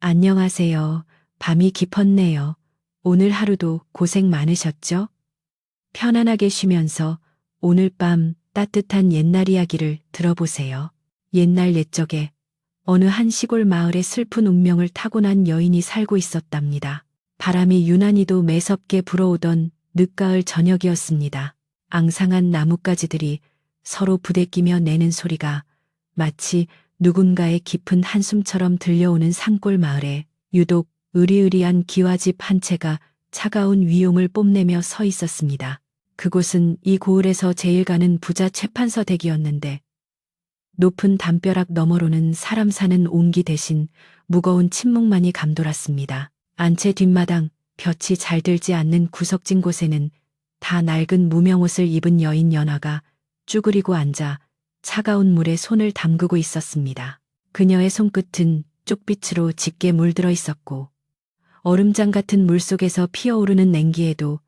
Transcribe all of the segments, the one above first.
안녕하세요. 밤이 깊었네요. 오늘 하루도 고생 많으셨죠? 편안하게 쉬면서 오늘 밤 따뜻한 옛날 이야기를 들어보세요. 옛날 옛적에 어느 한 시골 마을에 슬픈 운명을 타고난 여인이 살고 있었답니다. 바람이 유난히도 매섭게 불어오던 늦가을 저녁이었습니다. 앙상한 나뭇가지들이 서로 부대끼며 내는 소리가 마치 누군가의 깊은 한숨처럼 들려오는 산골 마을에 유독 으리으리한 기와집 한 채가 차가운 위용을 뽐내며 서 있었습니다. 그곳은 이 고을에서 제일 가는 부자 채판서 댁이었는데 높은 담벼락 너머로는 사람 사는 옹기 대신 무거운 침묵만이 감돌았습니다. 안채 뒷마당, 볕이 잘 들지 않는 구석진 곳에는 다 낡은 무명옷을 입은 여인 연화가 쭈그리고 앉아 차가운 물에 손을 담그고 있었습니다. 그녀의 손끝은 쪽빛으로 짙게 물들어 있었고 얼음장 같은 물속에서 피어오르는 냉기에도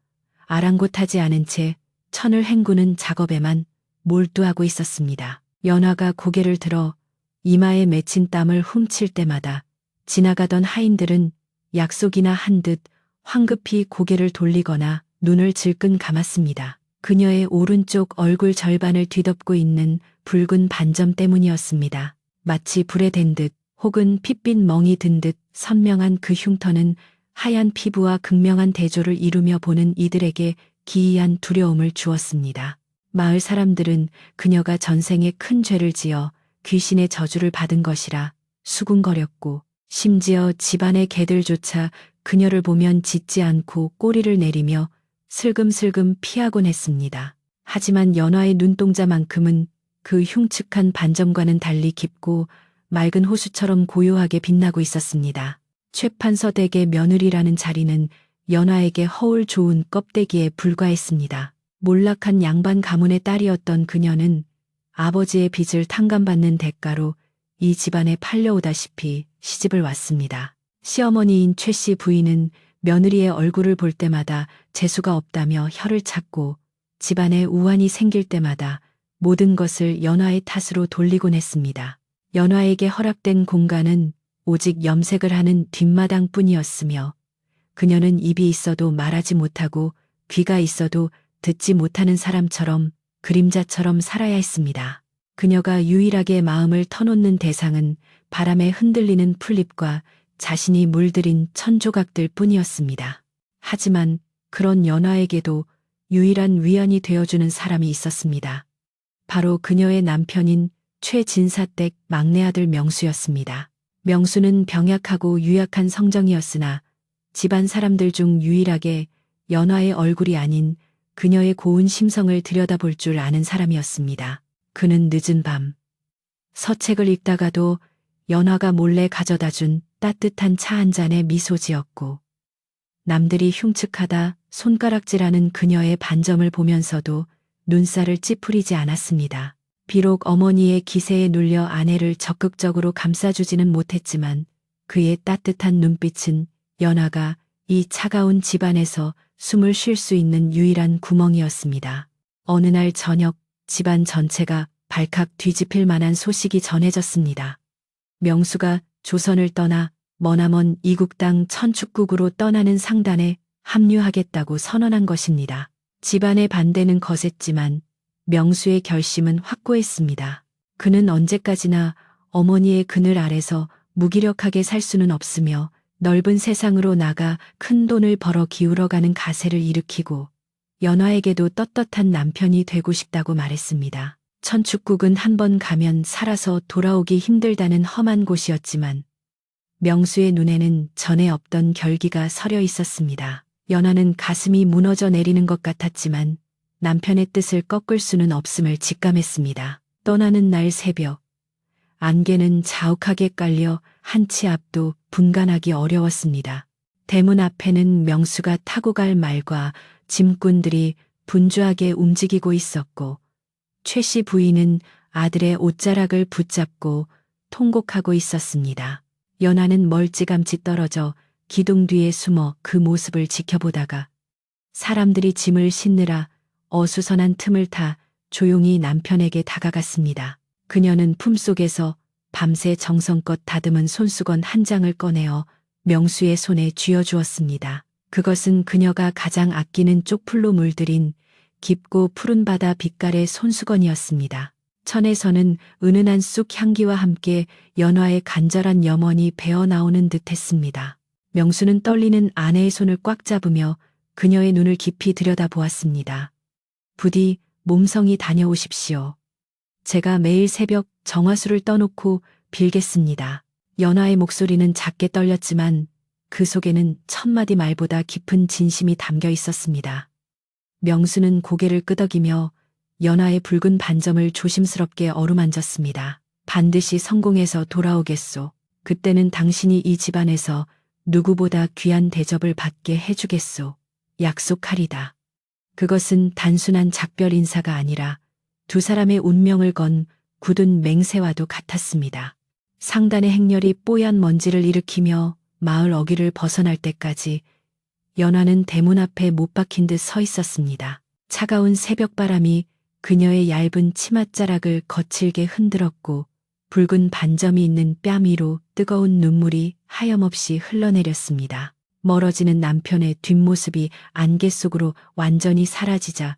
아랑곳하지 않은 채 천을 헹구는 작업에만 몰두하고 있었습니다. 연화가 고개를 들어 이마에 맺힌 땀을 훔칠 때마다 지나가던 하인들은 약속이나 한 듯 황급히 고개를 돌리거나 눈을 질끈 감았습니다. 그녀의 오른쪽 얼굴 절반을 뒤덮고 있는 붉은 반점 때문이었습니다. 마치 불에 댄 듯 혹은 핏빛 멍이 든 듯 선명한 그 흉터는 하얀 피부와 극명한 대조를 이루며 보는 이들에게 기이한 두려움을 주었습니다. 마을 사람들은 그녀가 전생에 큰 죄를 지어 귀신의 저주를 받은 것이라 수군거렸고 심지어 집안의 개들조차 그녀를 보면 짖지 않고 꼬리를 내리며 슬금슬금 피하곤 했습니다. 하지만 연화의 눈동자만큼은 그 흉측한 반점과는 달리 깊고 맑은 호수처럼 고요하게 빛나고 있었습니다. 최판서 댁의 며느리라는 자리는 연화에게 허울 좋은 껍데기에 불과했습니다. 몰락한 양반 가문의 딸이었던 그녀는 아버지의 빚을 탕감받는 대가로 이 집안에 팔려오다시피 시집을 왔습니다. 시어머니인 최 씨 부인은 며느리의 얼굴을 볼 때마다 재수가 없다며 혀를 찾고 집안에 우환이 생길 때마다 모든 것을 연화의 탓으로 돌리곤 했습니다. 연화에게 허락된 공간은 오직 염색을 하는 뒷마당뿐이었으며 그녀는 입이 있어도 말하지 못하고 귀가 있어도 듣지 못하는 사람처럼 그림자처럼 살아야 했습니다. 그녀가 유일하게 마음을 터놓는 대상은 바람에 흔들리는 풀잎과 자신이 물들인 천조각들 뿐이었습니다. 하지만 그런 연화에게도 유일한 위안이 되어주는 사람이 있었습니다. 바로 그녀의 남편인 최진사댁 막내 아들 명수였습니다. 명수는 병약하고 유약한 성정이었으나 집안 사람들 중 유일하게 연화의 얼굴이 아닌 그녀의 고운 심성을 들여다볼 줄 아는 사람이었습니다. 그는 늦은 밤 서책을 읽다가도 연화가 몰래 가져다 준 따뜻한 차 한 잔에 미소 지었고 남들이 흉측하다 손가락질하는 그녀의 반점을 보면서도 눈살을 찌푸리지 않았습니다. 비록 어머니의 기세에 눌려 아내를 적극적으로 감싸주지는 못했지만 그의 따뜻한 눈빛은 연화가 이 차가운 집안에서 숨을 쉴 수 있는 유일한 구멍이었습니다. 어느 날 저녁 집안 전체가 발칵 뒤집힐 만한 소식이 전해졌습니다. 명수가 조선을 떠나 머나먼 이국 땅 천축국으로 떠나는 상단에 합류하겠다고 선언한 것입니다. 집안의 반대는 거셌지만 명수의 결심은 확고했습니다. 그는 언제까지나 어머니의 그늘 아래서 무기력하게 살 수는 없으며 넓은 세상으로 나가 큰 돈을 벌어 기울어가는 가세를 일으키고 연화에게도 떳떳한 남편이 되고 싶다고 말했습니다. 천축국은 한번 가면 살아서 돌아오기 힘들다는 험한 곳이었지만 명수의 눈에는 전에 없던 결기가 서려 있었습니다. 연화는 가슴이 무너져 내리는 것 같았지만 남편의 뜻을 꺾을 수는 없음을 직감했습니다. 떠나는 날 새벽 안개는 자욱하게 깔려 한 치 앞도 분간하기 어려웠습니다. 대문 앞에는 명수가 타고 갈 말과 짐꾼들이 분주하게 움직이고 있었고 최 씨 부인은 아들의 옷자락을 붙잡고 통곡하고 있었습니다. 연화는 멀찌감치 떨어져 기둥 뒤에 숨어 그 모습을 지켜보다가 사람들이 짐을 싣느라 어수선한 틈을 타 조용히 남편에게 다가갔습니다. 그녀는 품속에서 밤새 정성껏 다듬은 손수건 한 장을 꺼내어 명수의 손에 쥐어주었습니다. 그것은 그녀가 가장 아끼는 쪽풀로 물들인 깊고 푸른 바다 빛깔의 손수건이었습니다. 천에서는 은은한 쑥 향기와 함께 연화의 간절한 염원이 배어나오는 듯했습니다. 명수는 떨리는 아내의 손을 꽉 잡으며 그녀의 눈을 깊이 들여다보았습니다. 부디 몸성이 다녀오십시오. 제가 매일 새벽 정화수를 떠놓고 빌겠습니다. 연화의 목소리는 작게 떨렸지만 그 속에는 천마디 말보다 깊은 진심이 담겨 있었습니다. 명수는 고개를 끄덕이며 연화의 붉은 반점을 조심스럽게 어루만졌습니다. 반드시 성공해서 돌아오겠소. 그때는 당신이 이 집안에서 누구보다 귀한 대접을 받게 해주겠소. 약속하리다. 그것은 단순한 작별 인사가 아니라 두 사람의 운명을 건 굳은 맹세와도 같았습니다. 상단의 행렬이 뽀얀 먼지를 일으키며 마을 어귀를 벗어날 때까지 연화는 대문 앞에 못 박힌 듯 서 있었습니다. 차가운 새벽바람이 그녀의 얇은 치맛자락을 거칠게 흔들었고 붉은 반점이 있는 뺨 위로 뜨거운 눈물이 하염없이 흘러내렸습니다. 멀어지는 남편의 뒷모습이 안개 속으로 완전히 사라지자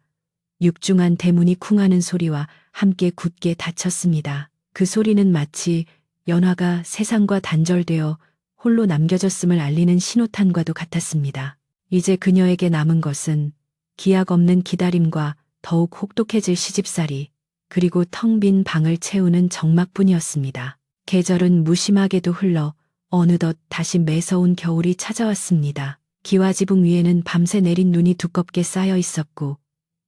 육중한 대문이 쿵하는 소리와 함께 굳게 닫혔습니다. 그 소리는 마치 연화가 세상과 단절되어 홀로 남겨졌음을 알리는 신호탄과도 같았습니다. 이제 그녀에게 남은 것은 기약 없는 기다림과 더욱 혹독해질 시집살이, 그리고 텅 빈 방을 채우는 적막뿐이었습니다. 계절은 무심하게도 흘러 어느덧 다시 매서운 겨울이 찾아왔습니다. 기와지붕 위에는 밤새 내린 눈이 두껍게 쌓여 있었고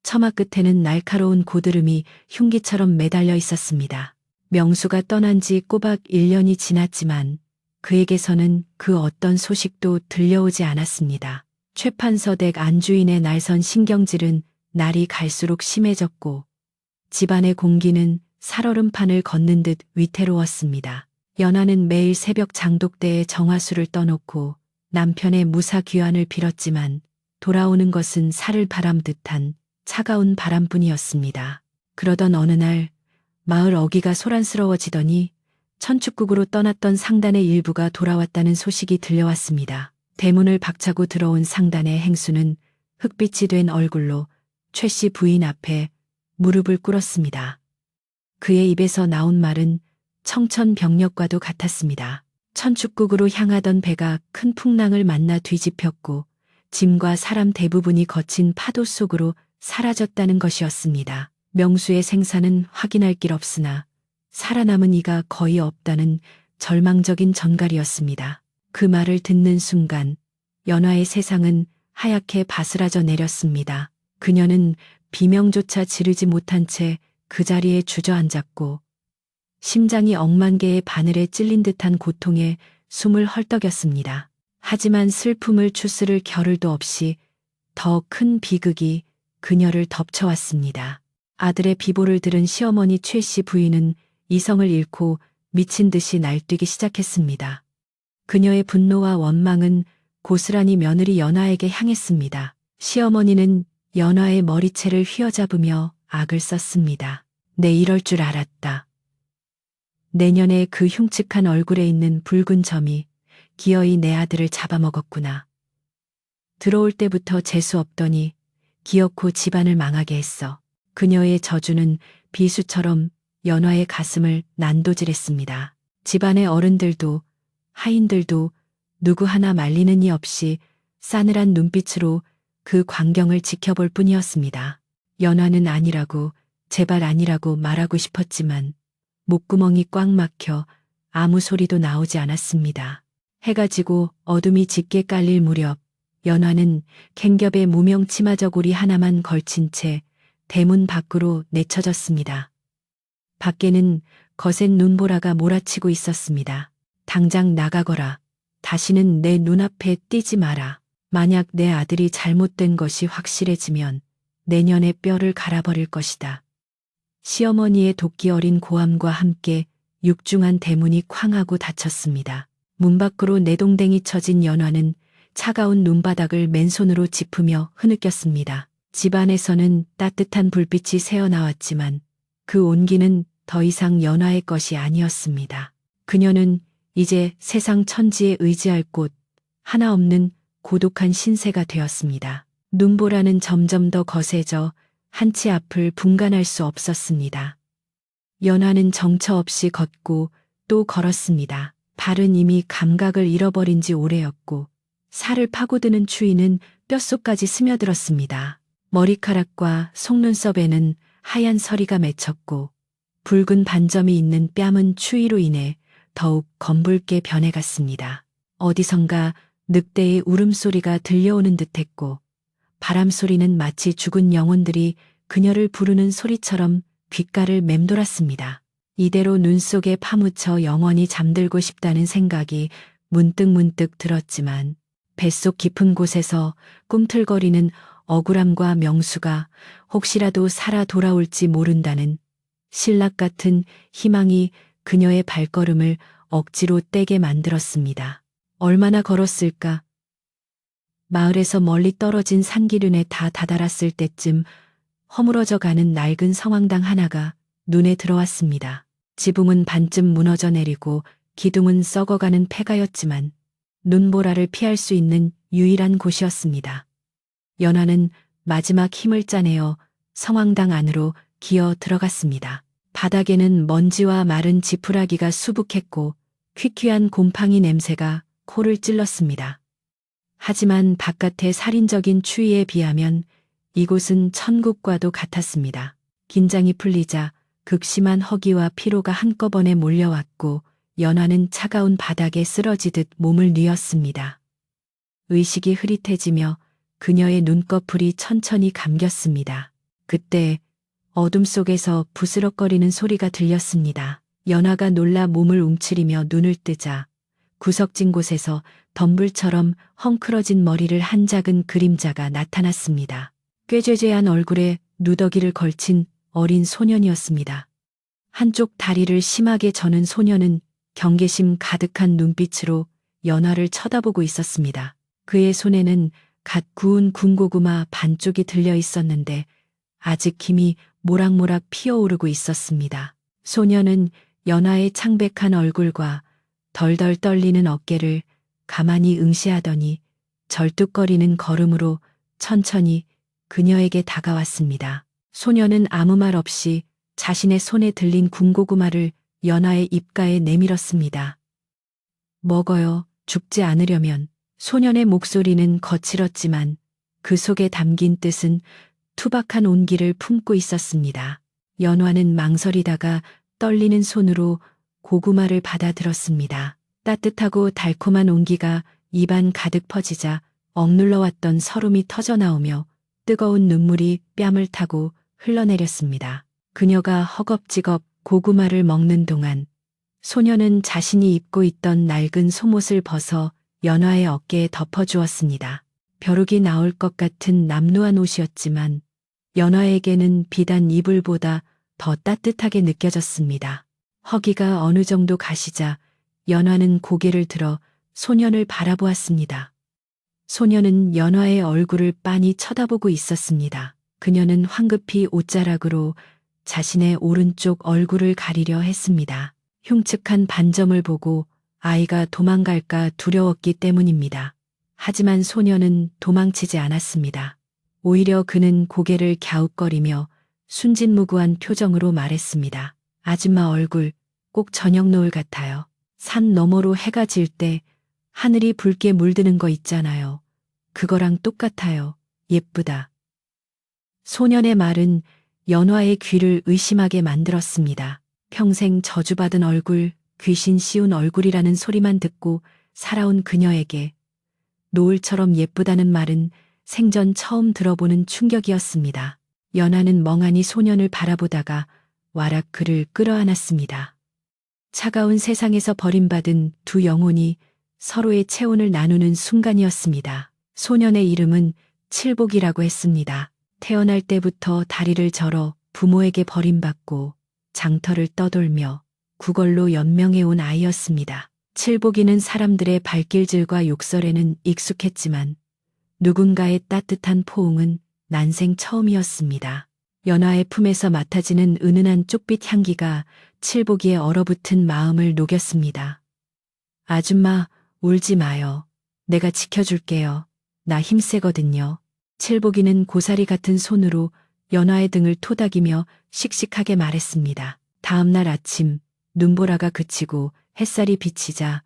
처마 끝에는 날카로운 고드름이 흉기처럼 매달려 있었습니다. 명수가 떠난 지 꼬박 1년이 지났지만 그에게서는 그 어떤 소식도 들려오지 않았습니다. 최판서 댁 안주인의 날선 신경질은 날이 갈수록 심해졌고 집안의 공기는 살얼음판을 걷는 듯 위태로웠습니다. 연화는 매일 새벽 장독대에 정화수를 떠놓고 남편의 무사 귀환을 빌었지만 돌아오는 것은 살을 바람 듯한 차가운 바람뿐이었습니다. 그러던 어느 날 마을 어귀가 소란스러워지더니 천축국으로 떠났던 상단의 일부가 돌아왔다는 소식이 들려왔습니다. 대문을 박차고 들어온 상단의 행수는 흑빛이 된 얼굴로 최 씨 부인 앞에 무릎을 꿇었습니다. 그의 입에서 나온 말은 청천벽력과도 같았습니다. 천축국으로 향하던 배가 큰 풍랑을 만나 뒤집혔고 짐과 사람 대부분이 거친 파도 속으로 사라졌다는 것이었습니다. 명수의 생사는 확인할 길 없으나 살아남은 이가 거의 없다는 절망적인 전갈이었습니다. 그 말을 듣는 순간 연화의 세상은 하얗게 바스라져 내렸습니다. 그녀는 비명조차 지르지 못한 채 그 자리에 주저앉았고 심장이 억만 개의 바늘에 찔린 듯한 고통에 숨을 헐떡였습니다. 하지만 슬픔을 추스를 겨를도 없이 더 큰 비극이 그녀를 덮쳐왔습니다. 아들의 비보를 들은 시어머니 최 씨 부인은 이성을 잃고 미친 듯이 날뛰기 시작했습니다. 그녀의 분노와 원망은 고스란히 며느리 연화에게 향했습니다. 시어머니는 연화의 머리채를 휘어잡으며 악을 썼습니다. 내 이럴 줄 알았다. 내년에 그 흉측한 얼굴에 있는 붉은 점이 기어이 내 아들을 잡아먹었구나. 들어올 때부터 재수 없더니 기어코 집안을 망하게 했어. 그녀의 저주는 비수처럼 연화의 가슴을 난도질했습니다. 집안의 어른들도 하인들도 누구 하나 말리는 이 없이 싸늘한 눈빛으로 그 광경을 지켜볼 뿐이었습니다. 연화는 아니라고, 제발 아니라고 말하고 싶었지만 목구멍이 꽉 막혀 아무 소리도 나오지 않았습니다. 해가 지고 어둠이 짙게 깔릴 무렵 연화는 캥겹의 무명 치마 저고리 하나만 걸친 채 대문 밖으로 내쳐졌습니다. 밖에는 거센 눈보라가 몰아치고 있었습니다. 당장 나가거라. 다시는 내 눈앞에 띄지 마라. 만약 내 아들이 잘못된 것이 확실해지면 내년에 뼈를 갈아버릴 것이다. 시어머니의 도끼 어린 고함과 함께 육중한 대문이 쾅하고 닫혔습니다. 문 밖으로 내동댕이 쳐진 연화는 차가운 눈바닥을 맨손으로 짚으며 흐느꼈습니다. 집 안에서는 따뜻한 불빛이 새어나왔지만 그 온기는 더 이상 연화의 것이 아니었습니다. 그녀는 이제 세상 천지에 의지할 곳 하나 없는 고독한 신세가 되었습니다. 눈보라는 점점 더 거세져 한치 앞을 분간할 수 없었습니다. 연화는 정처 없이 걷고 또 걸었습니다. 발은 이미 감각을 잃어버린 지 오래였고 살을 파고드는 추위는 뼛속까지 스며들었습니다. 머리카락과 속눈썹에는 하얀 서리가 맺혔고 붉은 반점이 있는 뺨은 추위로 인해 더욱 검붉게 변해갔습니다. 어디선가 늑대의 울음소리가 들려오는 듯했고 바람소리는 마치 죽은 영혼들이 그녀를 부르는 소리처럼 귓가를 맴돌았습니다. 이대로 눈 속에 파묻혀 영원히 잠들고 싶다는 생각이 문득문득 들었지만 뱃속 깊은 곳에서 꿈틀거리는 억울함과 명수가 혹시라도 살아 돌아올지 모른다는 신락 같은 희망이 그녀의 발걸음을 억지로 떼게 만들었습니다. 얼마나 걸었을까? 마을에서 멀리 떨어진 산기륜에 다 다다랐을 때쯤 허물어져 가는 낡은 성황당 하나가 눈에 들어왔습니다. 지붕은 반쯤 무너져 내리고 기둥은 썩어가는 폐가였지만 눈보라를 피할 수 있는 유일한 곳이었습니다. 연화는 마지막 힘을 짜내어 성황당 안으로 기어 들어갔습니다. 바닥에는 먼지와 마른 지푸라기가 수북했고 퀴퀴한 곰팡이 냄새가 코를 찔렀습니다. 하지만 바깥의 살인적인 추위에 비하면 이곳은 천국과도 같았습니다. 긴장이 풀리자 극심한 허기와 피로가 한꺼번에 몰려왔고 연화는 차가운 바닥에 쓰러지듯 몸을 뉘었습니다. 의식이 흐릿해지며 그녀의 눈꺼풀이 천천히 감겼습니다. 그때 어둠 속에서 부스럭거리는 소리가 들렸습니다. 연화가 놀라 몸을 움츠리며 눈을 뜨자 구석진 곳에서 덤불처럼 헝클어진 머리를 한 작은 그림자가 나타났습니다. 꾀죄죄한 얼굴에 누더기를 걸친 어린 소년이었습니다. 한쪽 다리를 심하게 저는 소년은 경계심 가득한 눈빛으로 연화를 쳐다보고 있었습니다. 그의 손에는 갓 구운 군고구마 반쪽이 들려 있었는데 아직 김이 모락모락 피어오르고 있었습니다. 소년은 연화의 창백한 얼굴과 덜덜 떨리는 어깨를 가만히 응시하더니 절뚝거리는 걸음으로 천천히 그녀에게 다가왔습니다. 소년은 아무 말 없이 자신의 손에 들린 군고구마를 연화의 입가에 내밀었습니다. 먹어요. 죽지 않으려면. 소년의 목소리는 거칠었지만 그 속에 담긴 뜻은 투박한 온기를 품고 있었습니다. 연화는 망설이다가 떨리는 손으로 고구마를 받아들었습니다. 따뜻하고 달콤한 온기가 입안 가득 퍼지자 억눌러왔던 서름이 터져나오며 뜨거운 눈물이 뺨을 타고 흘러내렸습니다. 그녀가 허겁지겁 고구마를 먹는 동안 소녀는 자신이 입고 있던 낡은 속옷을 벗어 연화의 어깨에 덮어주었습니다. 벼룩이 나올 것 같은 남루한 옷이었지만 연화에게는 비단 이불보다 더 따뜻하게 느껴졌습니다. 허기가 어느 정도 가시자 연화는 고개를 들어 소년을 바라보았습니다. 소년은 연화의 얼굴을 빤히 쳐다보고 있었습니다. 그녀는 황급히 옷자락으로 자신의 오른쪽 얼굴을 가리려 했습니다. 흉측한 반점을 보고 아이가 도망갈까 두려웠기 때문입니다. 하지만 소년은 도망치지 않았습니다. 오히려 그는 고개를 갸웃거리며 순진무구한 표정으로 말했습니다. 아줌마 얼굴 꼭 저녁 노을 같아요. 산 너머로 해가 질 때 하늘이 붉게 물드는 거 있잖아요. 그거랑 똑같아요. 예쁘다. 소년의 말은 연화의 귀를 의심하게 만들었습니다. 평생 저주받은 얼굴, 귀신 씌운 얼굴이라는 소리만 듣고 살아온 그녀에게 노을처럼 예쁘다는 말은 생전 처음 들어보는 충격이었습니다. 연화는 멍하니 소년을 바라보다가 와락 그를 끌어안았습니다. 차가운 세상에서 버림받은 두 영혼이 서로의 체온을 나누는 순간이었습니다. 소년의 이름은 칠복이라고 했습니다. 태어날 때부터 다리를 절어 부모에게 버림받고 장터를 떠돌며 구걸로 연명해온 아이였습니다. 칠복이는 사람들의 발길질과 욕설에는 익숙했지만 누군가의 따뜻한 포옹은 난생 처음이었습니다. 연화의 품에서 맡아지는 은은한 쪽빛 향기가 칠복이의 얼어붙은 마음을 녹였습니다. 아줌마, 울지 마요. 내가 지켜줄게요. 나 힘세거든요. 칠복이는 고사리 같은 손으로 연화의 등을 토닥이며 씩씩하게 말했습니다. 다음 날 아침, 눈보라가 그치고 햇살이 비치자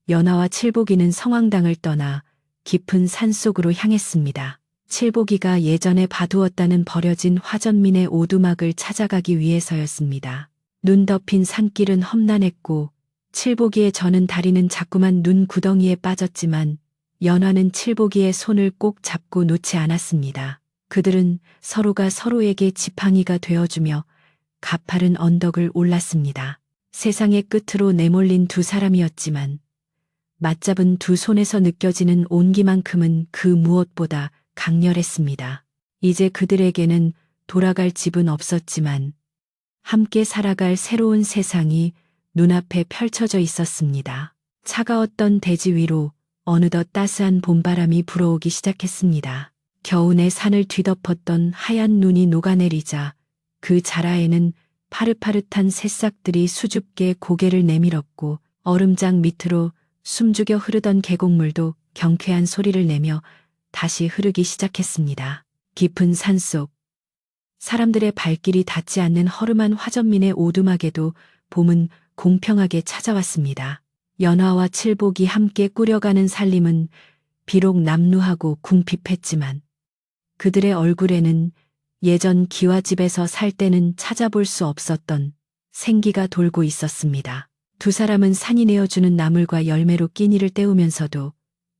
연화와 칠복이는 성황당을 떠나 깊은 산속으로 향했습니다. 칠복이가 예전에 봐두었다는 버려진 화전민의 오두막을 찾아가기 위해서였습니다. 눈 덮인 산길은 험난했고 칠복이의 저는 다리는 자꾸만 눈 구덩이에 빠졌지만 연화는 칠복이의 손을 꼭 잡고 놓지 않았습니다. 그들은 서로가 서로에게 지팡이가 되어주며 가파른 언덕을 올랐습니다. 세상의 끝으로 내몰린 두 사람이었지만 맞잡은 두 손에서 느껴지는 온기만큼은 그 무엇보다 강렬했습니다. 이제 그들에게는 돌아갈 집은 없었지만 함께 살아갈 새로운 세상이 눈앞에 펼쳐져 있었습니다. 차가웠던 대지 위로 어느덧 따스한 봄바람이 불어오기 시작했습니다. 겨우내 산을 뒤덮었던 하얀 눈이 녹아내리자 그 자라에는 파릇파릇한 새싹들이 수줍게 고개를 내밀었고 얼음장 밑으로 숨죽여 흐르던 계곡물도 경쾌한 소리를 내며 다시 흐르기 시작했습니다. 깊은 산속, 사람들의 발길이 닿지 않는 허름한 화전민의 오두막에도 봄은 공평하게 찾아왔습니다. 연화와 칠복이 함께 꾸려가는 살림은 비록 남루하고 궁핍했지만 그들의 얼굴에는 예전 기와집에서 살 때는 찾아볼 수 없었던 생기가 돌고 있었습니다. 두 사람은 산이 내어주는 나물과 열매로 끼니를 때우면서도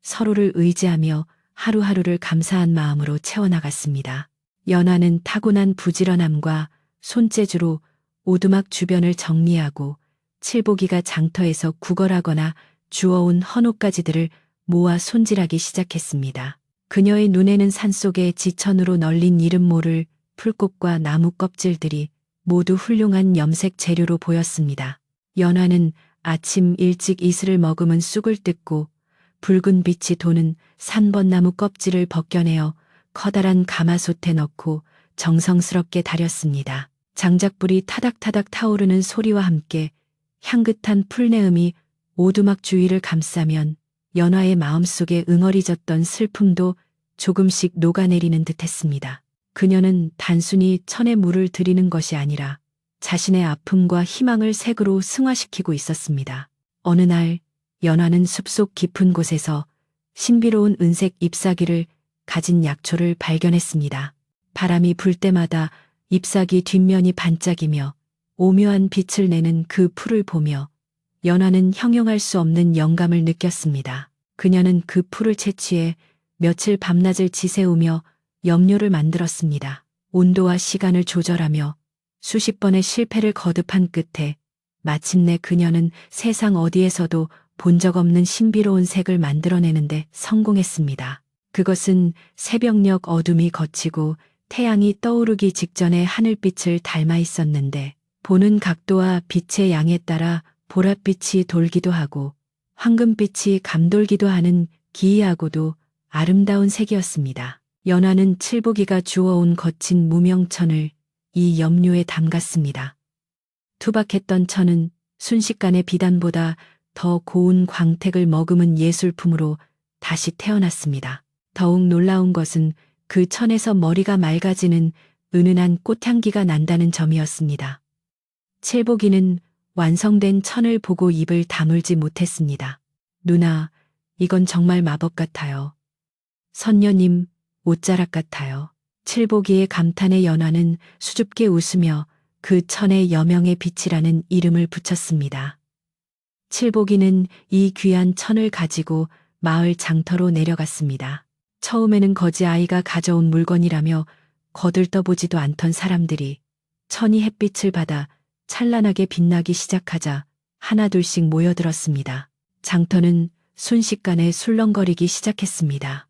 서로를 의지하며 하루하루를 감사한 마음으로 채워나갔습니다. 연화는 타고난 부지런함과 손재주로 오두막 주변을 정리하고 칠복이가 장터에서 구걸하거나 주워온 헌옷가지들을 모아 손질하기 시작했습니다. 그녀의 눈에는 산속의 지천으로 널린 이름 모를 풀꽃과 나무 껍질들이 모두 훌륭한 염색 재료로 보였습니다. 연화는 아침 일찍 이슬을 머금은 쑥을 뜯고 붉은 빛이 도는 산번나무 껍질을 벗겨내어 커다란 가마솥에 넣고 정성스럽게 다렸습니다. 장작불이 타닥타닥 타오르는 소리와 함께 향긋한 풀내음이 오두막 주위를 감싸면 연화의 마음속에 응어리졌던 슬픔도 조금씩 녹아내리는 듯했습니다. 그녀는 단순히 천에 물을 들이는 것이 아니라 자신의 아픔과 희망을 색으로 승화시키고 있었습니다. 어느 날 연화는 숲속 깊은 곳에서 신비로운 은색 잎사귀를 가진 약초를 발견했습니다. 바람이 불 때마다 잎사귀 뒷면이 반짝이며 오묘한 빛을 내는 그 풀을 보며 연화는 형용할 수 없는 영감을 느꼈습니다. 그녀는 그 풀을 채취해 며칠 밤낮을 지새우며 염료를 만들었습니다. 온도와 시간을 조절하며 수십 번의 실패를 거듭한 끝에 마침내 그녀는 세상 어디에서도 본 적 없는 신비로운 색을 만들어내는데 성공했습니다. 그것은 새벽녘 어둠이 걷히고 태양이 떠오르기 직전의 하늘빛을 닮아 있었는데 보는 각도와 빛의 양에 따라 보랏빛이 돌기도 하고 황금빛이 감돌기도 하는 기이하고도 아름다운 색이었습니다. 연화는 칠복이가 주워온 거친 무명천을 이 염료에 담갔습니다. 투박했던 천은 순식간에 비단보다 더 고운 광택을 머금은 예술품으로 다시 태어났습니다. 더욱 놀라운 것은 그 천에서 머리가 맑아지는 은은한 꽃향기가 난다는 점이었습니다. 칠복이는 완성된 천을 보고 입을 다물지 못했습니다. 누나, 이건 정말 마법 같아요. 선녀님, 옷자락 같아요. 칠복이의 감탄에 연화는 수줍게 웃으며 그 천에 여명의 빛이라는 이름을 붙였습니다. 칠복이는 이 귀한 천을 가지고 마을 장터로 내려갔습니다. 처음에는 거지 아이가 가져온 물건이라며 거들떠보지도 않던 사람들이 천이 햇빛을 받아 찬란하게 빛나기 시작하자 하나둘씩 모여들었습니다. 장터는 순식간에 술렁거리기 시작했습니다.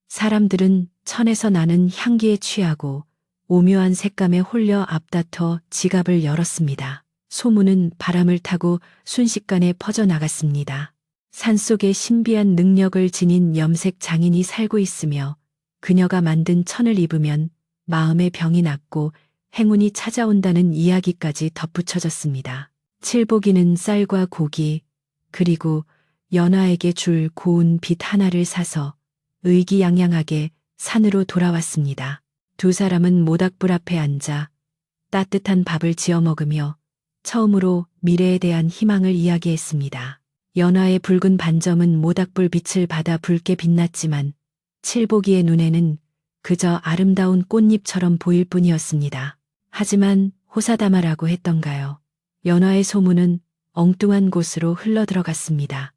사람들은 천에서 나는 향기에 취하고 오묘한 색감에 홀려 앞다퉈 지갑을 열었습니다. 소문은 바람을 타고 순식간에 퍼져나갔습니다. 산속에 신비한 능력을 지닌 염색 장인이 살고 있으며 그녀가 만든 천을 입으면 마음의 병이 낫고 행운이 찾아온다는 이야기까지 덧붙여졌습니다. 칠복이는 쌀과 고기, 그리고 연화에게 줄 고운 빗 하나를 사서 의기양양하게 산으로 돌아왔습니다. 두 사람은 모닥불 앞에 앉아 따뜻한 밥을 지어 먹으며 처음으로 미래에 대한 희망을 이야기했습니다. 연화의 붉은 반점은 모닥불 빛을 받아 붉게 빛났지만 칠복이의 눈에는 그저 아름다운 꽃잎처럼 보일 뿐이었습니다. 하지만 호사다마라고 했던가요? 연화의 소문은 엉뚱한 곳으로 흘러들어갔습니다.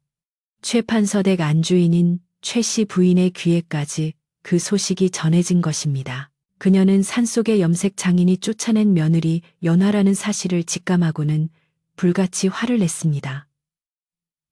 최판서댁 안주인인 최씨 부인의 귀에까지 그 소식이 전해진 것입니다. 그녀는 산속의 염색 장인이 쫓아낸 며느리 연화라는 사실을 직감하고는 불같이 화를 냈습니다.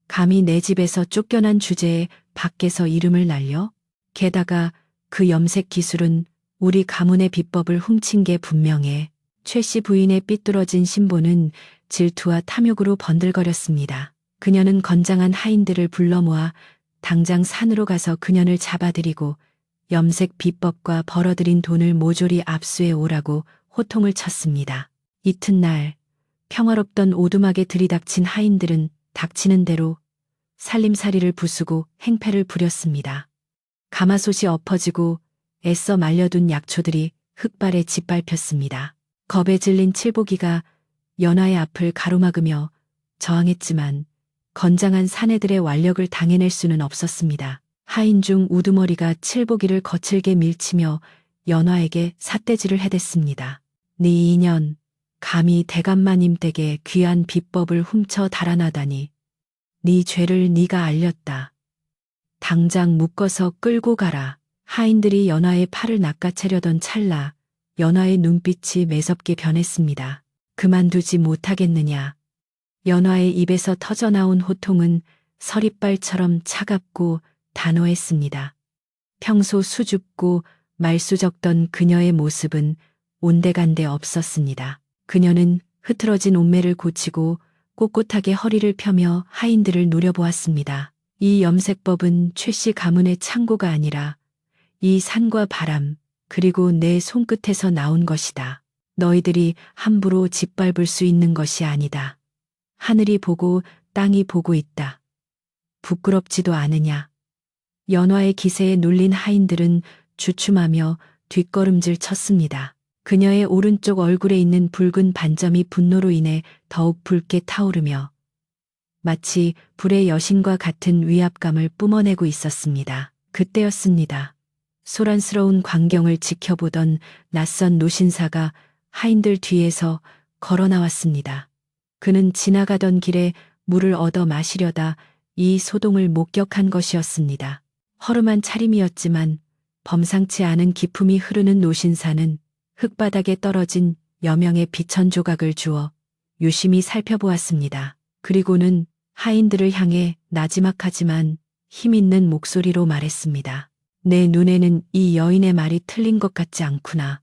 감히 내 집에서 쫓겨난 주제에 밖에서 이름을 날려? 게다가 그 염색 기술은 우리 가문의 비법을 훔친 게 분명해. 최씨 부인의 삐뚤어진 신보는 질투와 탐욕으로 번들거렸습니다. 그녀는 건장한 하인들을 불러 모아 당장 산으로 가서 그녀를 잡아들이고 염색 비법과 벌어들인 돈을 모조리 압수해 오라고 호통을 쳤습니다. 이튿날 평화롭던 오두막에 들이닥친 하인들은 닥치는 대로 살림살이를 부수고 행패를 부렸습니다. 가마솥이 엎어지고 애써 말려둔 약초들이 흙발에 짓밟혔습니다. 겁에 질린 칠복이가 연화의 앞을 가로막으며 저항했지만 건장한 사내들의 완력을 당해낼 수는 없었습니다. 하인 중 우두머리가 칠복이를 거칠게 밀치며 연화에게 삿대질을 해댔습니다. 네 인연, 감히 대감마님 댁에 귀한 비법을 훔쳐 달아나다니. 네 죄를 네가 알렸다. 당장 묶어서 끌고 가라. 하인들이 연화의 팔을 낚아채려던 찰나 연화의 눈빛이 매섭게 변했습니다. 그만두지 못하겠느냐. 연화의 입에서 터져나온 호통은 서리발처럼 차갑고 단호했습니다. 평소 수줍고 말수적던 그녀의 모습은 온데간데 없었습니다. 그녀는 흐트러진 옷매를 고치고 꼿꼿하게 허리를 펴며 하인들을 노려보았습니다. 이 염색법은 최씨 가문의 창고가 아니라 이 산과 바람 그리고 내 손끝에서 나온 것이다. 너희들이 함부로 짓밟을 수 있는 것이 아니다. 하늘이 보고 땅이 보고 있다. 부끄럽지도 않으냐. 연화의 기세에 눌린 하인들은 주춤하며 뒷걸음질 쳤습니다. 그녀의 오른쪽 얼굴에 있는 붉은 반점이 분노로 인해 더욱 붉게 타오르며 마치 불의 여신과 같은 위압감을 뿜어내고 있었습니다. 그때였습니다. 소란스러운 광경을 지켜보던 낯선 노신사가 하인들 뒤에서 걸어 나왔습니다. 그는 지나가던 길에 물을 얻어 마시려다 이 소동을 목격한 것이었습니다. 허름한 차림이었지만 범상치 않은 기품이 흐르는 노신사는 흙바닥에 떨어진 여명의 비천 조각을 주어 유심히 살펴보았습니다. 그리고는 하인들을 향해 나지막하지만 힘있는 목소리로 말했습니다. 내 눈에는 이 여인의 말이 틀린 것 같지 않구나.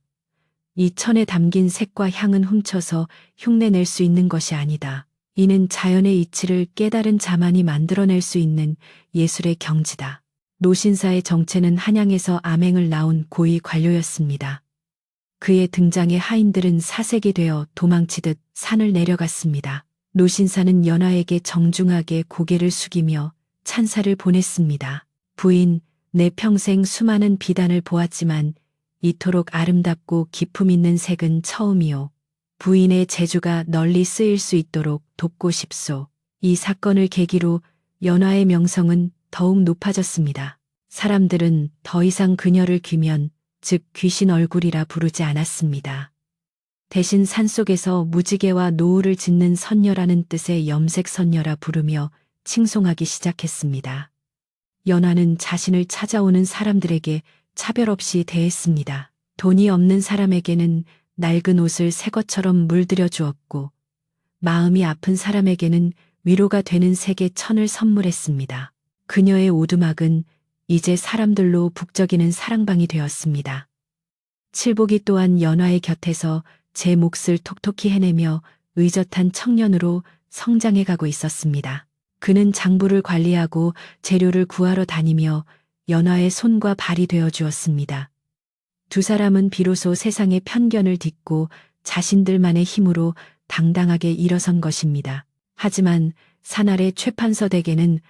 이 천에 담긴 색과 향은 훔쳐서 흉내낼 수 있는 것이 아니다. 이는 자연의 이치를 깨달은 자만이 만들어낼 수 있는 예술의 경지다. 노신사의 정체는 한양에서 암행을 낳은 고위 관료였습니다. 그의 등장에 하인들은 사색이 되어 도망치듯 산을 내려갔습니다. 노신사는 연화에게 정중하게 고개를 숙이며 찬사를 보냈습니다. 부인, 내 평생 수많은 비단을 보았지만 이토록 아름답고 기품 있는 색은 처음이요. 부인의 재주가 널리 쓰일 수 있도록 돕고 싶소. 이 사건을 계기로 연화의 명성은 더욱 높아졌습니다. 사람들은 더 이상 그녀를 귀면, 즉 귀신 얼굴이라 부르지 않았습니다. 대신 산속에서 무지개와 노을을 짓는 선녀라는 뜻의 염색 선녀라 부르며 칭송하기 시작했습니다. 연화는 자신을 찾아오는 사람들에게 차별 없이 대했습니다. 돈이 없는 사람에게는 낡은 옷을 새 것처럼 물들여 주었고 마음이 아픈 사람에게는 위로가 되는 색의 천을 선물했습니다. 그녀의 오두막은 이제 사람들로 북적이는 사랑방이 되었습니다. 칠복이 또한 연화의 곁에서 제 몫을 톡톡히 해내며 의젓한 청년으로 성장해가고 있었습니다. 그는 장부를 관리하고 재료를 구하러 다니며 연화의 손과 발이 되어 주었습니다. 두 사람은 비로소 세상의 편견을 딛고 자신들만의 힘으로 당당하게 일어선 것입니다. 하지만 산 아래 최판서 댁에는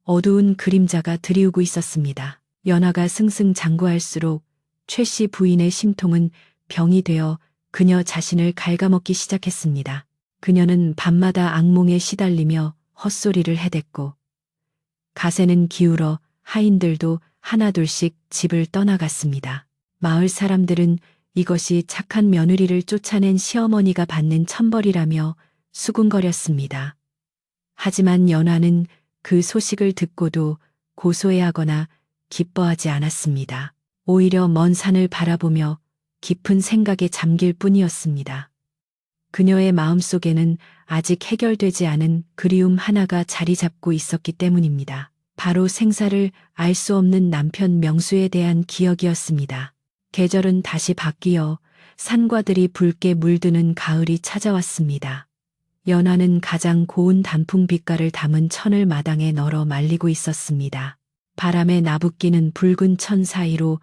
어두운 그림자가 드리우고 있었습니다. 연화가 승승장구할수록 최 씨 부인의 심통은 병이 되어 그녀 자신을 갉아먹기 시작했습니다. 그녀는 밤마다 악몽에 시달리며 헛소리를 해댔고 가세는 기울어 하인들도 하나둘씩 집을 떠나갔습니다. 마을 사람들은 이것이 착한 며느리를 쫓아낸 시어머니가 받는 천벌이라며 수군거렸습니다. 하지만 연화는 그 소식을 듣고도 고소해하거나 기뻐하지 않았습니다. 오히려 먼 산을 바라보며 깊은 생각에 잠길 뿐이었습니다. 그녀의 마음속에는 아직 해결되지 않은 그리움 하나가 자리 잡고 있었기 때문입니다. 바로 생사를 알 수 없는 남편 명수에 대한 기억이었습니다. 계절은 다시 바뀌어 산과들이 붉게 물드는 가을이 찾아왔습니다. 연화는 가장 고운 단풍 빛깔을 담은 천을 마당에 널어 말리고 있었습니다. 바람에 나부끼는 붉은 천 사이로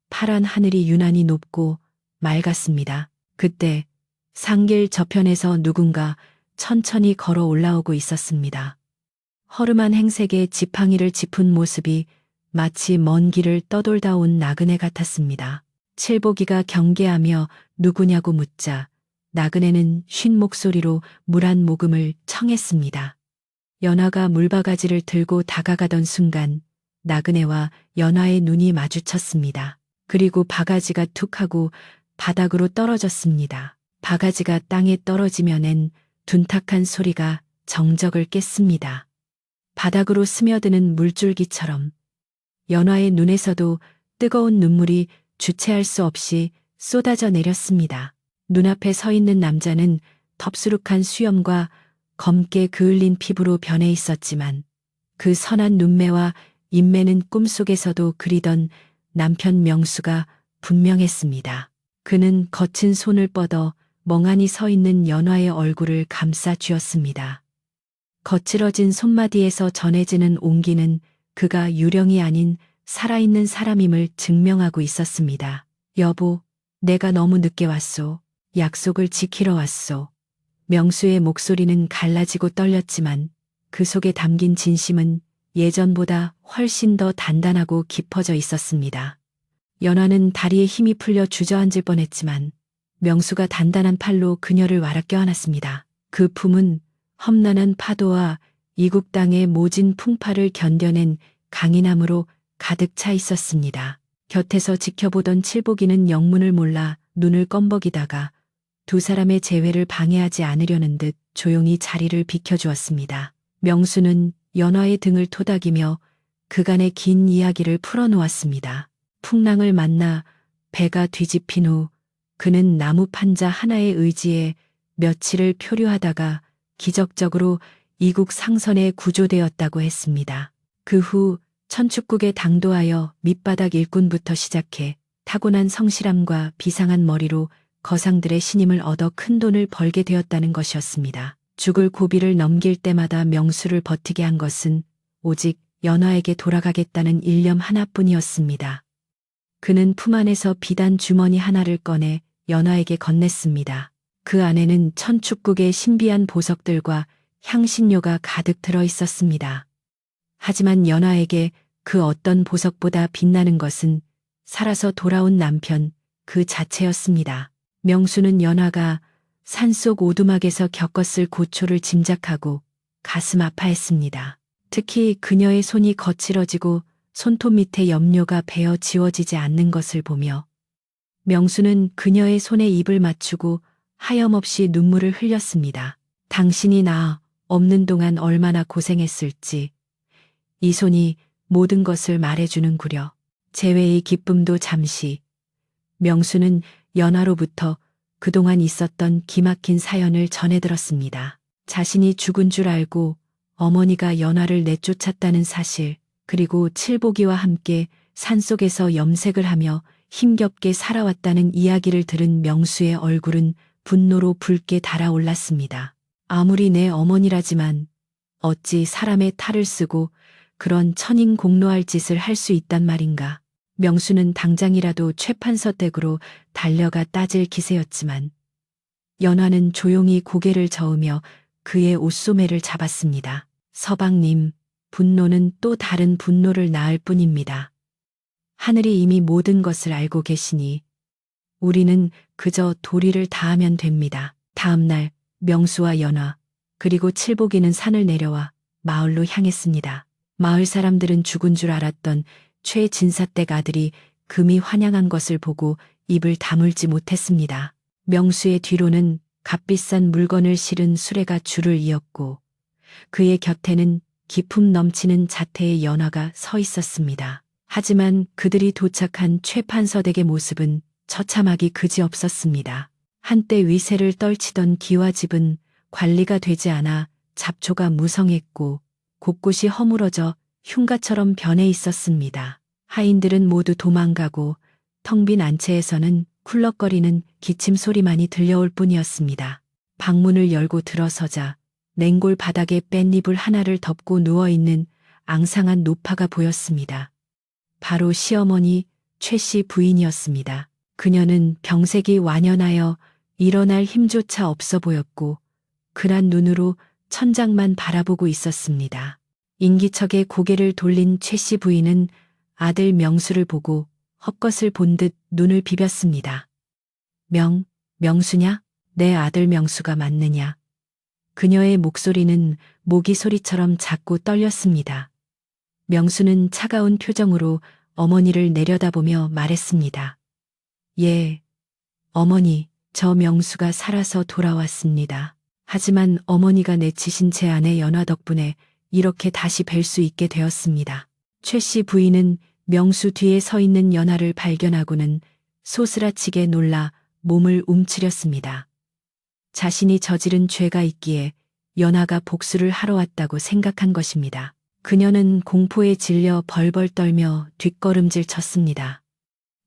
파란 하늘이 유난히 높고 맑았습니다. 그때 산길 저편에서 누군가 천천히 걸어 올라오고 있었습니다. 허름한 행색의 지팡이를 짚은 모습이 마치 먼 길을 떠돌다 온 나그네 같았습니다. 칠보기가 경계하며 누구냐고 묻자 나그네는 쉰 목소리로 물 한 모금을 청했습니다. 연화가 물바가지를 들고 다가가던 순간 나그네와 연화의 눈이 마주쳤습니다. 그리고 바가지가 툭 하고 바닥으로 떨어졌습니다. 바가지가 땅에 떨어지면엔 둔탁한 소리가 정적을 깼습니다. 바닥으로 스며드는 물줄기처럼 연화의 눈에서도 뜨거운 눈물이 주체할 수 없이 쏟아져 내렸습니다. 눈앞에 서 있는 남자는 덥수룩한 수염과 검게 그을린 피부로 변해 있었지만 그 선한 눈매와 인매는 꿈속에서도 그리던 남편 명수가 분명했습니다. 그는 거친 손을 뻗어 멍하니 서 있는 연화의 얼굴을 감싸 쥐었습니다. 거칠어진 손마디에서 전해지는 온기는 그가 유령이 아닌 살아있는 사람임을 증명하고 있었습니다. 여보, 내가 너무 늦게 왔소. 약속을 지키러 왔소. 명수의 목소리는 갈라지고 떨렸지만 그 속에 담긴 진심은 예전보다 훨씬 더 단단하고 깊어져 있었습니다. 연화는 다리에 힘이 풀려 주저앉을 뻔했지만 명수가 단단한 팔로 그녀를 와라 껴안았습니다. 그 품은 험난한 파도와 이국 땅의 모진 풍파를 견뎌낸 강인함으로 가득 차 있었습니다. 곁에서 지켜보던 칠보기는 영문을 몰라 눈을 껌벅이다가 두 사람의 재회를 방해하지 않으려는 듯 조용히 자리를 비켜주었습니다. 명수는 연화의 등을 토닥이며 그간의 긴 이야기를 풀어놓았습니다. 풍랑을 만나 배가 뒤집힌 후 그는 나무 판자 하나의 의지에 며칠을 표류하다가 기적적으로 이국 상선에 구조되었다고 했습니다. 그 후 천축국에 당도하여 밑바닥 일꾼부터 시작해 타고난 성실함과 비상한 머리로 거상들의 신임을 얻어 큰 돈을 벌게 되었다는 것이었습니다. 죽을 고비를 넘길 때마다 명수를 버티게 한 것은 오직 연화에게 돌아가겠다는 일념 하나뿐이었습니다. 그는 품 안에서 비단 주머니 하나를 꺼내 연화에게 건넸습니다. 그 안에는 천축국의 신비한 보석들과 향신료가 가득 들어 있었습니다. 하지만 연화에게 그 어떤 보석보다 빛나는 것은 살아서 돌아온 남편 그 자체였습니다. 명수는 연화가 산속 오두막에서 겪었을 고초를 짐작하고 가슴 아파했습니다. 특히 그녀의 손이 거칠어지고 손톱 밑에 염료가 배어 지워지지 않는 것을 보며 명수는 그녀의 손에 입을 맞추고 하염없이 눈물을 흘렸습니다. 당신이 나 없는 동안 얼마나 고생했을지 이 손이 모든 것을 말해주는구려. 재회의 기쁨도 잠시. 명수는 연화로부터 그동안 있었던 기막힌 사연을 전해들었습니다. 자신이 죽은 줄 알고 어머니가 연화를 내쫓았다는 사실, 그리고 칠보기와 함께 산속에서 염색을 하며 힘겹게 살아왔다는 이야기를 들은 명수의 얼굴은 분노로 붉게 달아올랐습니다. 아무리 내 어머니라지만 어찌 사람의 탈을 쓰고 그런 천인공노할 짓을 할 수 있단 말인가. 명수는 당장이라도 최판서 댁으로 달려가 따질 기세였지만 연화는 조용히 고개를 저으며 그의 옷소매를 잡았습니다. 서방님, 분노는 또 다른 분노를 낳을 뿐입니다. 하늘이 이미 모든 것을 알고 계시니 우리는 그저 도리를 다하면 됩니다. 다음 날 명수와 연화 그리고 칠복이는 산을 내려와 마을로 향했습니다. 마을 사람들은 죽은 줄 알았던 최진사댁 아들이 금이 환영한 것을 보고 입을 다물지 못했습니다. 명수의 뒤로는 값비싼 물건을 실은 수레가 줄을 이었고 그의 곁에는 기품 넘치는 자태의 연화가 서 있었습니다. 하지만 그들이 도착한 최판서댁의 모습은 처참하기 그지없었습니다. 한때 위세를 떨치던 기와집은 관리가 되지 않아 잡초가 무성했고 곳곳이 허물어져 흉가처럼 변해 있었습니다. 하인들은 모두 도망가고 텅 빈 안채에서는 쿨럭거리는 기침 소리만이 들려올 뿐이었습니다. 방문을 열고 들어서자 냉골 바닥에 깻잎을 하나를 덮고 누워있는 앙상한 노파가 보였습니다. 바로 시어머니 최 씨 부인이었습니다. 그녀는 병색이 완연하여 일어날 힘조차 없어 보였고 그란 눈으로 천장만 바라보고 있었습니다. 인기척에 고개를 돌린 최 씨 부인은 아들 명수를 보고 헛것을 본 듯 눈을 비볐습니다. 명수냐? 내 아들 명수가 맞느냐? 그녀의 목소리는 모기 소리처럼 작고 떨렸습니다. 명수는 차가운 표정으로 어머니를 내려다보며 말했습니다. 예, 어머니, 저 명수가 살아서 돌아왔습니다. 하지만 어머니가 내치신 제 아내 연화 덕분에 이렇게 다시 뵐 수 있게 되었습니다. 최 씨 부인은 명수 뒤에 서 있는 연화를 발견하고는 소스라치게 놀라 몸을 움츠렸습니다. 자신이 저지른 죄가 있기에 연화가 복수를 하러 왔다고 생각한 것입니다. 그녀는 공포에 질려 벌벌 떨며 뒷걸음질 쳤습니다.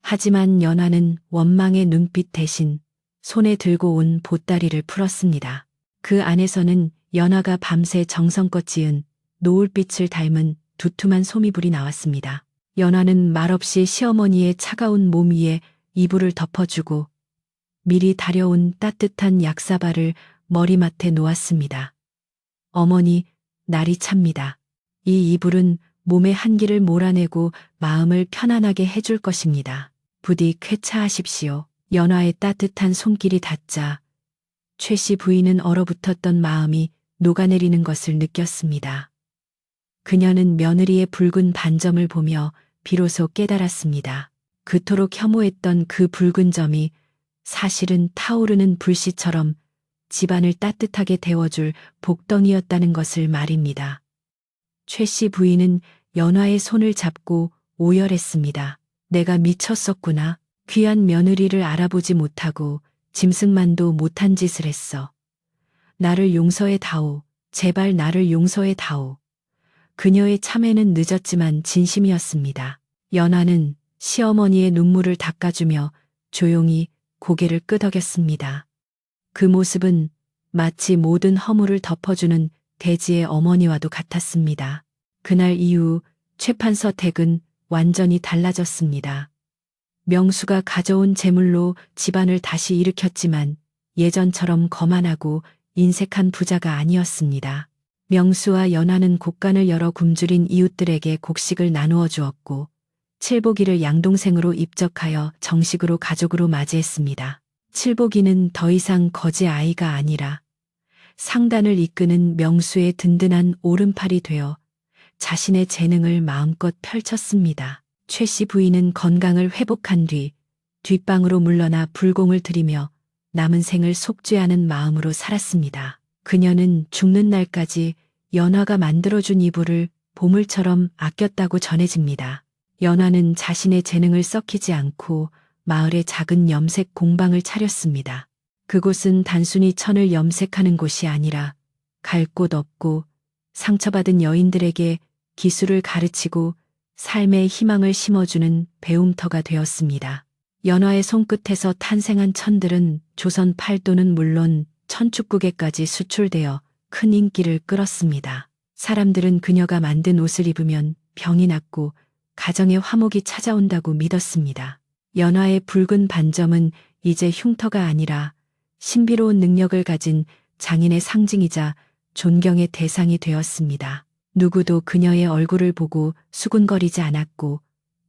하지만 연화는 원망의 눈빛 대신 손에 들고 온 보따리를 풀었습니다. 그 안에서는 연화가 밤새 정성껏 지은 노을빛을 닮은 두툼한 소미불이 나왔습니다. 연화는 말없이 시어머니의 차가운 몸 위에 이불을 덮어주고 미리 다려온 따뜻한 약사발을 머리맡에 놓았습니다. 어머니, 날이 찹니다. 이 이불은 몸의 한기를 몰아내고 마음을 편안하게 해줄 것입니다. 부디 쾌차하십시오. 연화의 따뜻한 손길이 닿자 최 씨 부인은 얼어붙었던 마음이 녹아내리는 것을 느꼈습니다. 그녀는 며느리의 붉은 반점을 보며 비로소 깨달았습니다. 그토록 혐오했던 그 붉은 점이 사실은 타오르는 불씨처럼 집안을 따뜻하게 데워줄 복덩이였다는 것을 말입니다. 최 씨 부인은 연화의 손을 잡고 오열했습니다. 내가 미쳤었구나. 귀한 며느리를 알아보지 못하고 짐승만도 못한 짓을 했어. 나를 용서해 다오. 제발 나를 용서해 다오. 그녀의 참회는 늦었지만 진심이었습니다. 연화는 시어머니의 눈물을 닦아주며 조용히 고개를 끄덕였습니다. 그 모습은 마치 모든 허물을 덮어주는 대지의 어머니와도 같았습니다. 그날 이후 최판서 댁은 완전히 달라졌습니다. 명수가 가져온 재물로 집안을 다시 일으켰지만 예전처럼 거만하고 인색한 부자가 아니었습니다. 명수와 연화는 곳간을 열어 굶주린 이웃들에게 곡식을 나누어 주었고 칠복이를 양동생으로 입적하여 정식으로 가족으로 맞이했습니다. 칠복이는 더 이상 거지 아이가 아니라 상단을 이끄는 명수의 든든한 오른팔이 되어 자신의 재능을 마음껏 펼쳤습니다. 최 씨 부인은 건강을 회복한 뒤 뒷방으로 물러나 불공을 들이며 남은 생을 속죄하는 마음으로 살았습니다. 그녀는 죽는 날까지 연화가 만들어준 이불을 보물처럼 아꼈다고 전해집니다. 연화는 자신의 재능을 썩히지 않고 마을에 작은 염색 공방을 차렸습니다. 그곳은 단순히 천을 염색하는 곳이 아니라 갈 곳 없고 상처받은 여인들에게 기술을 가르치고 삶의 희망을 심어주는 배움터가 되었습니다. 연화의 손끝에서 탄생한 천들은 조선 팔도는 물론 천축국에까지 수출되어 큰 인기를 끌었습니다. 사람들은 그녀가 만든 옷을 입으면 병이 낫고 가정의 화목이 찾아온다고 믿었습니다. 연화의 붉은 반점은 이제 흉터가 아니라 신비로운 능력을 가진 장인의 상징이자 존경의 대상이 되었습니다. 누구도 그녀의 얼굴을 보고 수군거리지 않았고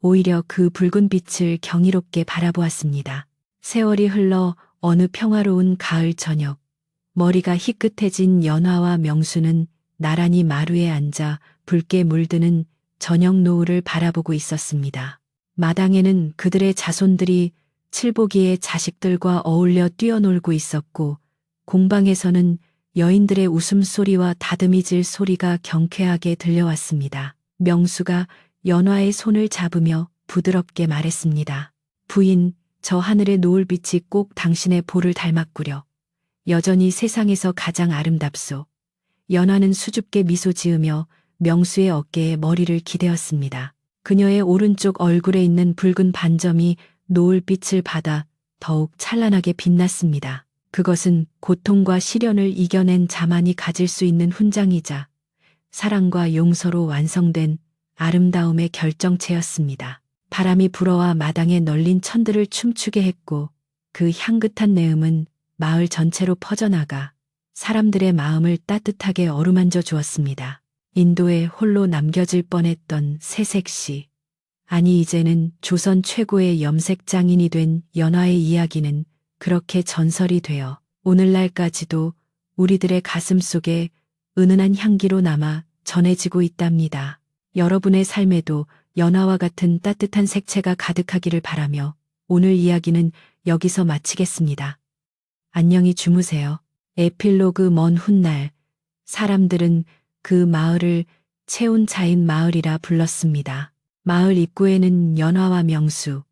오히려 그 붉은 빛을 경이롭게 바라보았습니다. 세월이 흘러 어느 평화로운 가을 저녁, 머리가 희끗해진 연화와 명수는 나란히 마루에 앉아 붉게 물드는 저녁 노을을 바라보고 있었습니다. 마당에는 그들의 자손들이 칠보기의 자식들과 어울려 뛰어놀고 있었고 공방에서는 여인들의 웃음소리와 다듬이질 소리가 경쾌하게 들려왔습니다. 명수가 연화의 손을 잡으며 부드럽게 말했습니다. 부인, 저 하늘의 노을빛이 꼭 당신의 볼을 닮았구려. 여전히 세상에서 가장 아름답소. 연화는 수줍게 미소 지으며 명수의 어깨에 머리를 기대었습니다. 그녀의 오른쪽 얼굴에 있는 붉은 반점이 노을빛을 받아 더욱 찬란하게 빛났습니다. 그것은 고통과 시련을 이겨낸 자만이 가질 수 있는 훈장이자 사랑과 용서로 완성된 아름다움의 결정체였습니다. 바람이 불어와 마당에 널린 천들을 춤추게 했고 그 향긋한 내음은 마을 전체로 퍼져나가 사람들의 마음을 따뜻하게 어루만져 주었습니다. 인도에 홀로 남겨질 뻔했던 새색시, 아니 이제는 조선 최고의 염색 장인이 된 연화의 이야기는 그렇게 전설이 되어 오늘날까지도 우리들의 가슴 속에 은은한 향기로 남아 전해지고 있답니다. 여러분의 삶에도 연화와 같은 따뜻한 색채가 가득하기를 바라며 오늘 이야기는 여기서 마치겠습니다. 안녕히 주무세요. 에필로그. 먼 훗날 사람들은 그 마을을 채운자인 마을이라 불렀습니다. 마을 입구에는 연화와 명수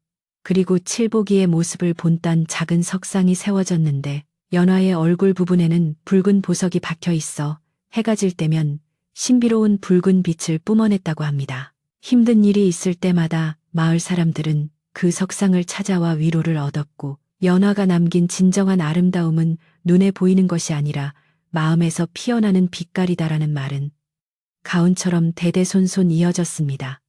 그리고 칠보기의 모습을 본딴 작은 석상이 세워졌는데 연화의 얼굴 부분에는 붉은 보석이 박혀 있어 해가 질 때면 신비로운 붉은 빛을 뿜어냈다고 합니다. 힘든 일이 있을 때마다 마을 사람들은 그 석상을 찾아와 위로를 얻었고 연화가 남긴 진정한 아름다움은 눈에 보이는 것이 아니라 마음에서 피어나는 빛깔이다라는 말은 가훈처럼 대대손손 이어졌습니다.